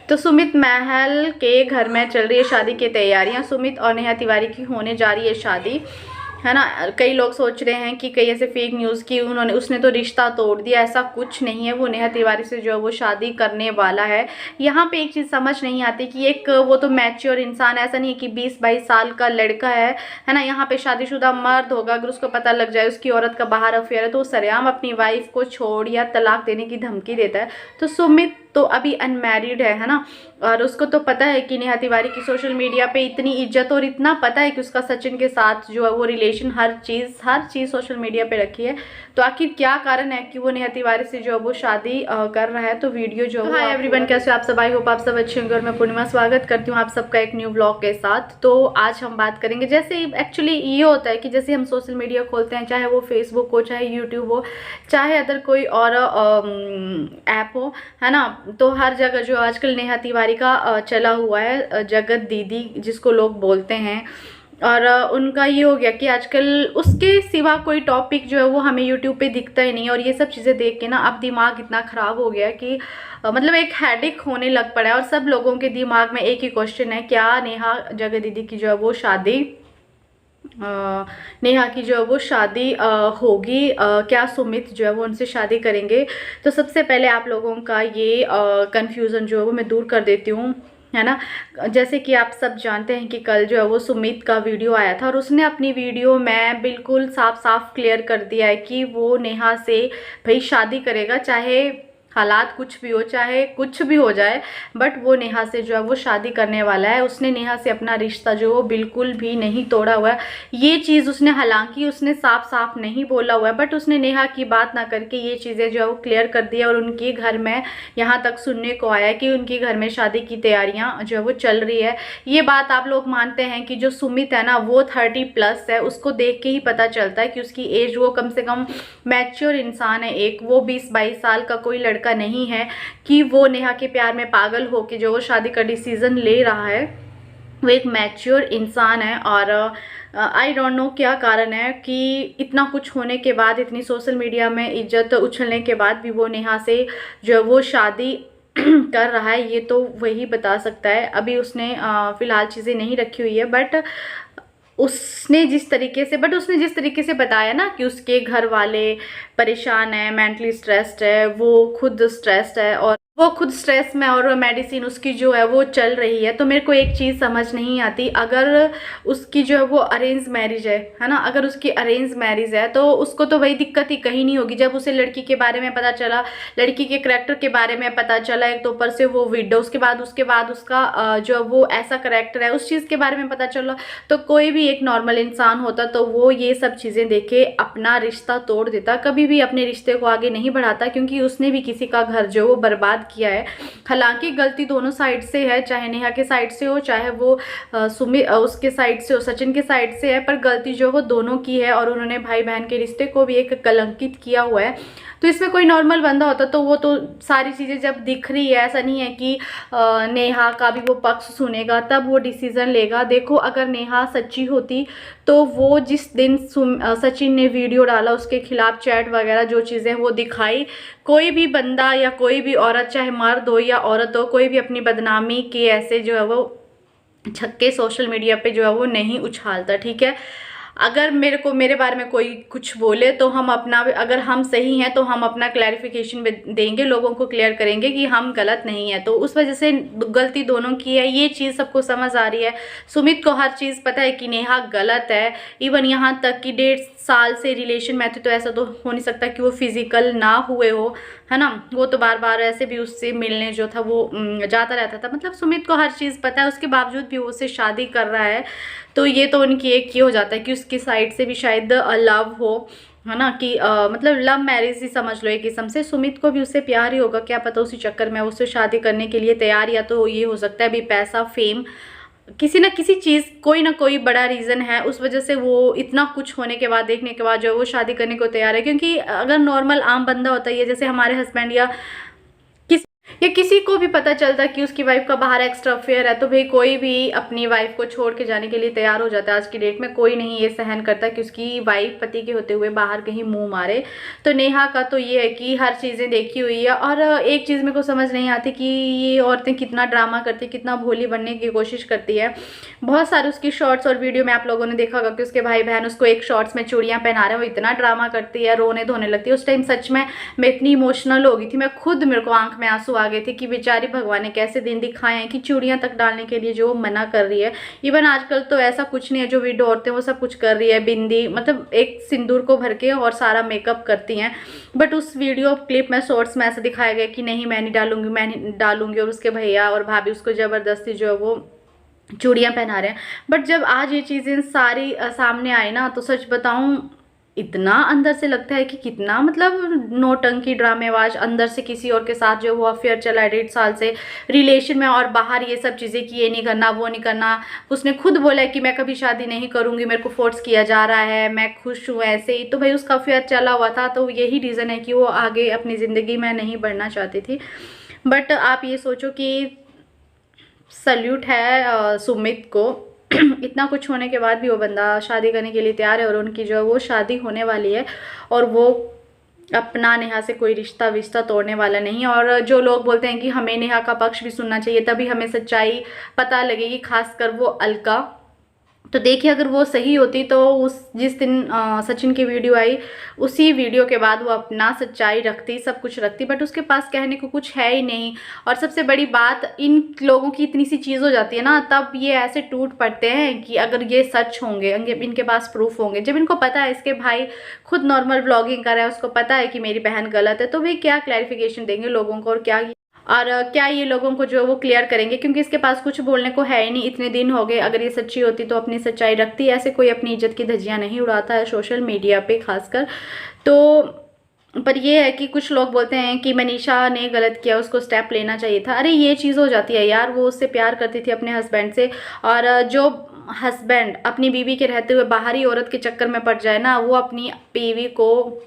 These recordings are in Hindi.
तो सुमित महल के घर में चल रही है शादी की तैयारियां। सुमित और नेहा तिवारी की होने जा रही है शादी, है ना। कई लोग सोच रहे हैं कि कई ऐसे फेक न्यूज़ की उसने तो रिश्ता तोड़ दिया। ऐसा कुछ नहीं है, वो नेहा तिवारी से जो है वो शादी करने वाला है। यहाँ पे एक चीज़ समझ नहीं आती कि एक वो तो मैच्योर इंसान, ऐसा नहीं है कि 20-22 साल का लड़का है ना। यहाँ पे शादीशुदा मर्द होगा, अगर उसको पता लग जाए उसकी औरत का बाहर अफेयर है तो वो सरेआम अपनी वाइफ को छोड़ या तलाक देने की धमकी देता है। तो सुमित तो अभी अनमैरिड है ना, और उसको तो पता है कि नेहा तिवारी की सोशल मीडिया पे इतनी इज्जत, और इतना पता है कि उसका सचिन के साथ जो है वो रिलेशन, हर चीज़ सोशल मीडिया पे रखी है। तो आखिर क्या कारण है कि वो नेहा तिवारी से जो है वो शादी कर रहा है। तो वीडियो जो है, एवरीवन कैसे आप सब, आई होप आप सब अच्छे होंगे और मैं पूर्णिमा स्वागत करती हूँ आप सबका एक न्यू ब्लॉग के साथ। तो आज हम बात करेंगे, जैसे एक्चुअली ये होता है कि जैसे हम सोशल मीडिया खोलते हैं, चाहे वो फेसबुक हो, चाहे यूट्यूब हो, चाहे अदर कोई और ऐप हो, है ना। तो हर जगह जो आजकल नेहा तिवारी का चला हुआ है, जगत दीदी जिसको लोग बोलते हैं, और उनका ये हो गया कि आजकल उसके सिवा कोई टॉपिक जो है वो हमें यूट्यूब पे दिखता ही नहीं। और ये सब चीज़ें देख के ना अब दिमाग इतना ख़राब हो गया कि मतलब एक हेडेक होने लग पड़ा है। और सब लोगों के दिमाग में एक ही क्वेश्चन है, क्या नेहा जगत दीदी की जो है वो शादी नेहा की जो है वो शादी होगी, क्या सुमित जो है वो उनसे शादी करेंगे। तो सबसे पहले आप लोगों का ये कंफ्यूजन जो है वो मैं दूर कर देती हूँ, है ना। जैसे कि आप सब जानते हैं कि कल जो है वो सुमित का वीडियो आया था, और उसने अपनी वीडियो में बिल्कुल साफ साफ क्लियर कर दिया है कि वो नेहा से भाई शादी करेगा, चाहे हालात कुछ भी हो, चाहे कुछ भी हो जाए, बट वो नेहा से जो है वो शादी करने वाला है। उसने नेहा से अपना रिश्ता जो वो बिल्कुल भी नहीं तोड़ा हुआ है। ये चीज़ उसने, हालांकि उसने साफ साफ नहीं बोला हुआ है, बट उसने नेहा की बात ना करके ये चीज़ें जो है वो क्लियर कर दी है। और उनके घर में यहाँ तक सुनने को आया है कि उनके घर में शादी की तैयारियाँ जो है वो चल रही है। ये बात आप लोग मानते हैं कि जो सुमित है ना वो 30+ है, उसको देख के ही पता चलता है कि उसकी एज, वो कम से कम मैच्योर इंसान है। एक वो 20-22 साल का कोई लड़का नहीं है कि वो नेहा के प्यार में पागल हो के जो वो शादी का डिसीजन ले रहा है। वो एक मैच्योर इंसान है। और आई डोंट नो क्या कारण है कि इतना कुछ होने के बाद, इतनी सोशल मीडिया में इज्जत उछलने के बाद भी वो नेहा से जो है वो शादी कर रहा है। ये तो वही बता सकता है। अभी उसने फिलहाल चीज़ें नहीं रखी हुई है, बट उसने जिस तरीके से बताया ना कि उसके घर वाले परेशान है, मेंटली स्ट्रेस्ड है, वो खुद स्ट्रेस्ड है, और वो खुद स्ट्रेस में, और मेडिसिन उसकी जो है वो चल रही है। तो मेरे को एक चीज़ समझ नहीं आती, अगर उसकी जो है वो अरेंज मैरिज है ना, अगर उसकी अरेंज मैरिज है तो उसको तो वही दिक्कत ही कहीं नहीं होगी। जब उसे लड़की के बारे में पता चला, लड़की के करैक्टर के बारे में पता चला, एक तो ऊपर से वो विडो, उसके बाद उसका जो वो ऐसा करैक्टर है, उस चीज़ के बारे में पता चला, तो कोई भी एक नॉर्मल इंसान होता तो वो ये सब चीज़ें देखे अपना रिश्ता तोड़ देता, कभी भी अपने रिश्ते को आगे नहीं बढ़ाता, क्योंकि उसने भी किसी का घर जो वो बर्बाद किया है। हालांकि गलती दोनों साइड से है, चाहे नेहा के साइड से हो, चाहे वो सुमित उसके साइड से हो, सचिन के साइड से है, पर गलती जो वो दोनों की है। और उन्होंने भाई बहन के रिश्ते को भी एक कलंकित किया हुआ है। तो इसमें कोई नॉर्मल बंदा होता तो वो तो सारी चीज़ें जब दिख रही है, ऐसा नहीं है कि नेहा का भी वो पक्ष सुनेगा तब वो डिसीज़न लेगा। देखो, अगर नेहा सच्ची होती तो वो जिस दिन सचिन ने वीडियो डाला, उसके खिलाफ चैट वगैरह जो चीज़ें वो दिखाई, कोई भी बंदा या कोई भी औरत, चाहे मर्द हो या औरत हो, कोई भी अपनी बदनामी के ऐसे जो है वो छक्के सोशल मीडिया पे जो है वो नहीं उछालता, ठीक है। अगर मेरे बारे में कोई कुछ बोले तो हम अपना, अगर हम सही हैं तो हम अपना क्लैरिफिकेशन देंगे, लोगों को क्लियर करेंगे कि हम गलत नहीं है। तो उस वजह से गलती दोनों की है, ये चीज़ सबको समझ आ रही है। सुमित को हर चीज़ पता है कि नेहा गलत है। इवन यहाँ तक कि 1.5 साल से रिलेशन में थे, तो ऐसा तो हो नहीं सकता कि वो फिजिकल ना हुए हो, है ना। वो तो बार बार ऐसे भी उससे मिलने जो था वो जाता रहता था। मतलब सुमित को हर चीज़ पता है, उसके बावजूद भी वो उससे शादी कर रहा है। तो ये तो उनकी एक ये हो जाता है कि उसकी साइड से भी शायद लव हो, है ना, कि मतलब लव मैरिज ही समझ लो एक किस्म से। सुमित को भी उससे प्यार ही होगा, क्या पता उसी चक्कर में उससे शादी करने के लिए तैयार, या तो ये हो सकता है अभी पैसा, फेम, किसी ना किसी चीज़, कोई ना कोई बड़ा रीज़न है, उस वजह से वो इतना कुछ होने के बाद, देखने के बाद जो वो शादी करने को तैयार है। क्योंकि अगर नॉर्मल आम बंदा होता है, जैसे हमारे हस्बैंड या या किसी को भी पता चलता कि उसकी वाइफ का बाहर एक्स्ट्रा अफेयर है, तो भाई कोई भी अपनी वाइफ को छोड़ के जाने के लिए तैयार हो जाता है। आज की डेट में कोई नहीं ये सहन करता कि उसकी वाइफ पति के होते हुए बाहर कहीं मुंह मारे। तो नेहा का तो ये है कि हर चीज़ें देखी हुई है। और एक चीज़ मेरे को समझ नहीं आती कि ये औरतें कितना ड्रामा करती, कितना भोली बनने की कोशिश करती है। बहुत सारे उसकी शॉर्ट्स और वीडियो में आप लोगों ने देखा होगा कि उसके भाई बहन उसको एक शॉर्ट्स में चूड़ियाँ पहना रहे हैं, वो इतना ड्रामा करती है, रोने धोने लगती है। उस टाइम सच में मैं इतनी इमोशनल हो गई थी, मैं खुद, मेरे को आंख में आंसू आ गए थे कि बेचारी भगवान ने कैसे दिन दिखाए हैं कि चूड़ियां तक डालने के लिए जो मना कर रही है। इवन आजकल तो ऐसा कुछ नहीं है, जो वीडियो औरतें वो सब कुछ कर रही है, बिंदी मतलब एक सिंदूर को भर के और सारा मेकअप करती हैं। बट उस वीडियो क्लिप में शॉर्ट्स में ऐसा दिखाया गया कि नहीं मैं नहीं डालूंगी, मैं नहीं डालूंगी, और उसके भैया और भाभी उसको जबरदस्ती जो है वो चूड़ियां पहना रहे हैं। बट जब आज ये चीज़ें सारी सामने आई ना, तो सच बताऊं इतना अंदर से लगता है कि कितना मतलब नौटंकी ड्रामेबाज अंदर से किसी और के साथ जो वो अफेयर चला है 1.5 साल से रिलेशन में, और बाहर ये सब चीज़ें कि ये नहीं करना वो नहीं करना। उसने खुद बोला है कि मैं कभी शादी नहीं करूंगी, मेरे को फोर्स किया जा रहा है, मैं खुश हूँ ऐसे ही। तो भाई उसका अफेयर चला हुआ था, तो यही रीज़न है कि वो आगे अपनी ज़िंदगी में नहीं बढ़ना चाहती थी। बट आप ये सोचो कि सल्यूट है सुमित को इतना कुछ होने के बाद भी वो बंदा शादी करने के लिए तैयार है, और उनकी जो है वो शादी होने वाली है, और वो अपना नेहा से कोई रिश्ता विश्ता तोड़ने वाला नहीं। और जो लोग बोलते हैं कि हमें नेहा का पक्ष भी सुनना चाहिए, तभी हमें सच्चाई पता लगेगी, खासकर वो अलका। तो देखिए अगर वो सही होती तो उस जिस दिन सचिन की वीडियो आई, उसी वीडियो के बाद वो अपना सच्चाई रखती, सब कुछ रखती। बट उसके पास कहने को कुछ है ही नहीं। और सबसे बड़ी बात, इन लोगों की इतनी सी चीज़ हो जाती है ना, तब ये ऐसे टूट पड़ते हैं कि अगर ये सच होंगे, इनके पास प्रूफ होंगे। जब इनको पता है इसके भाई खुद नॉर्मल ब्लॉगिंग कर रहा है, उसको पता है कि मेरी बहन गलत है, तो वे क्या क्लैरिफिकेशन देंगे लोगों को, और क्या ये लोगों को जो वो क्लियर करेंगे, क्योंकि इसके पास कुछ बोलने को है ही नहीं। इतने दिन हो गए, अगर ये सच्ची होती तो अपनी सच्चाई रखती। ऐसे कोई अपनी इज्जत की धज्जियां नहीं उड़ाता है सोशल मीडिया पे खासकर। तो पर ये है कि कुछ लोग बोलते हैं कि मनीषा ने गलत किया, उसको स्टेप लेना चाहिए था। अरे ये चीज़ हो जाती है यार, वो उससे प्यार करती थी अपने हस्बैंड से, और जो हस्बैंड अपनी बीवी के रहते हुए बाहरी औरत के चक्कर में पड़ जाए ना, वो अपनी बीवी को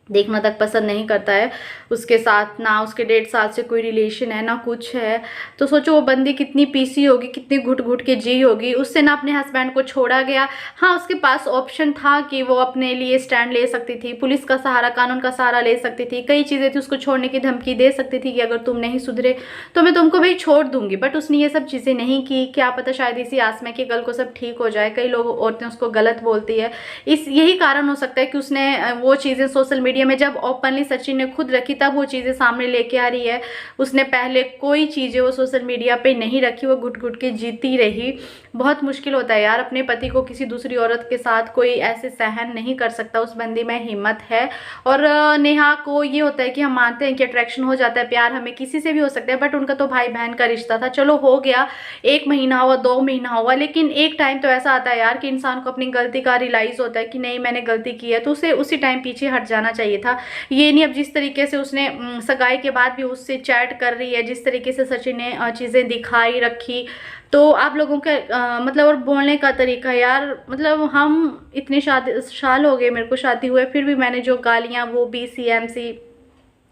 देखना तक पसंद नहीं करता है। उसके साथ ना उसके 1.5 साल से कोई रिलेशन है ना कुछ है। तो सोचो वो बंदी कितनी पीसी होगी, कितनी घुट घुट के जी होगी। उससे ना अपने हस्बैंड को छोड़ा गया। हाँ उसके पास ऑप्शन था कि वो अपने लिए स्टैंड ले सकती थी, पुलिस का सहारा, कानून का सहारा ले सकती थी, कई चीज़ें थी, उसको छोड़ने की धमकी दे सकती थी कि अगर तुम नहीं सुधरे तो मैं तुमको भाई छोड़ दूंगी। बट उसने ये सब चीज़ें नहीं की। क्या पता शायद इसी आस में कि कल को सब ठीक हो जाए। कई लोग औरतें उसको गलत बोलती है, यही कारण हो सकता है कि उसने वो चीज़ें सोशल मीडिया में जब ओपनली सचिन ने खुद रखी, तब वो चीज़ें सामने लेके आ रही है। उसने पहले कोई चीज़ें वो सोशल मीडिया पे नहीं रखी, वो घुट घुट के जीती रही। बहुत मुश्किल होता है यार, अपने पति को किसी दूसरी औरत के साथ कोई ऐसे सहन नहीं कर सकता। उस बंदी में हिम्मत है। और नेहा को ये होता है कि हम मानते हैं कि अट्रैक्शन हो जाता है, प्यार हमें किसी से भी हो सकता है। बट उनका तो भाई बहन का रिश्ता था, चलो हो गया, 1 महीना हुआ, 2 महीना हुआ, लेकिन एक टाइम तो ऐसा आता है यार कि इंसान को अपनी गलती का रियलाइज़ होता है कि नहीं मैंने गलती की है, तो उसे उसी टाइम पीछे हट जाना चाहिए था। ये नहीं अब जिस तरीके से उसने सगाई के बाद भी उससे चैट कर रही है, जिस तरीके से सचिन ने चीज़ें दिखाई रखी, तो आप लोगों के मतलब और बोलने का तरीका यार, मतलब हम इतने साल हो गए मेरे को शादी हुए, फिर भी मैंने जो गालियाँ वो BCMC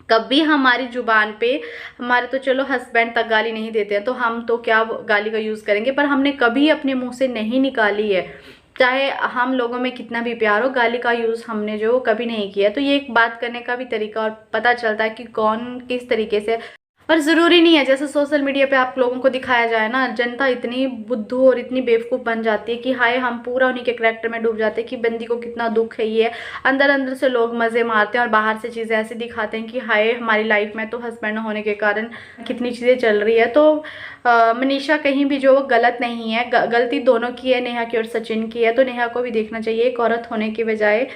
कभी हमारी जुबान पे, हमारे तो चलो हस्बैंड तक गाली नहीं देते हैं तो हम तो क्या गाली का यूज़ करेंगे, पर हमने कभी अपने मुंह से नहीं निकाली है। चाहे हम लोगों में कितना भी प्यार हो, गाली का यूज़ हमने जो कभी नहीं किया। तो ये एक बात करने का भी तरीका और पता चलता है कि कौन किस तरीके से। और ज़रूरी नहीं है जैसे सोशल मीडिया पे आप लोगों को दिखाया जाए ना, जनता इतनी बुद्धू और इतनी बेवकूफ़ बन जाती है कि हाय हम पूरा उन्हीं के करैक्टर में डूब जाते हैं कि बंदी को कितना दुख है। ये अंदर अंदर से लोग मज़े मारते हैं और बाहर से चीज़ें ऐसे दिखाते हैं कि हाय हमारी लाइफ में तो हस्बैंड होने के कारण कितनी चीज़ें चल रही है। तो मनीषा कहीं भी जो वो गलत नहीं है, गलती दोनों की है, नेहा की और सचिन की है। तो नेहा को भी देखना चाहिए, एक औरत होने की बजाय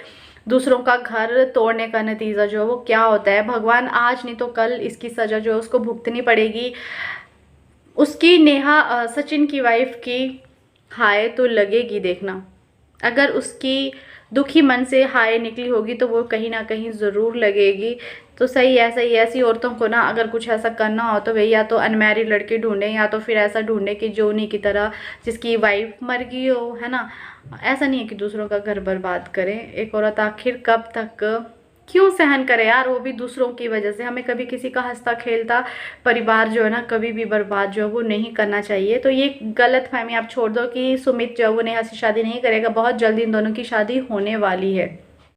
दूसरों का घर तोड़ने का नतीजा जो वो क्या होता है। भगवान आज नहीं तो कल इसकी सज़ा जो है उसको भुगतनी पड़ेगी। उसकी नेहा सचिन की वाइफ की हाय तो लगेगी, देखना अगर उसकी दुखी मन से हाय निकली होगी तो वो कहीं ना कहीं ज़रूर लगेगी। तो सही ऐसी औरतों को ना अगर कुछ ऐसा करना हो तो भैया तो अनमैरिड लड़के ढूंढें, या तो फिर ऐसा ढूंढें कि जो उन्हीं की तरह जिसकी वाइफ मर गई हो, है ना। ऐसा नहीं है कि दूसरों का घर बर्बाद करें। एक औरत आखिर कब तक क्यों सहन करें यार, वो भी दूसरों की वजह से। हमें कभी किसी का हंसता खेलता परिवार जो है ना कभी भी बर्बाद जो है वो नहीं करना चाहिए। तो ये गलत फहमी आप छोड़ दो कि सुमित जो है वो नेहा से शादी नहीं करेगा, बहुत जल्दी इन दोनों की शादी होने वाली है।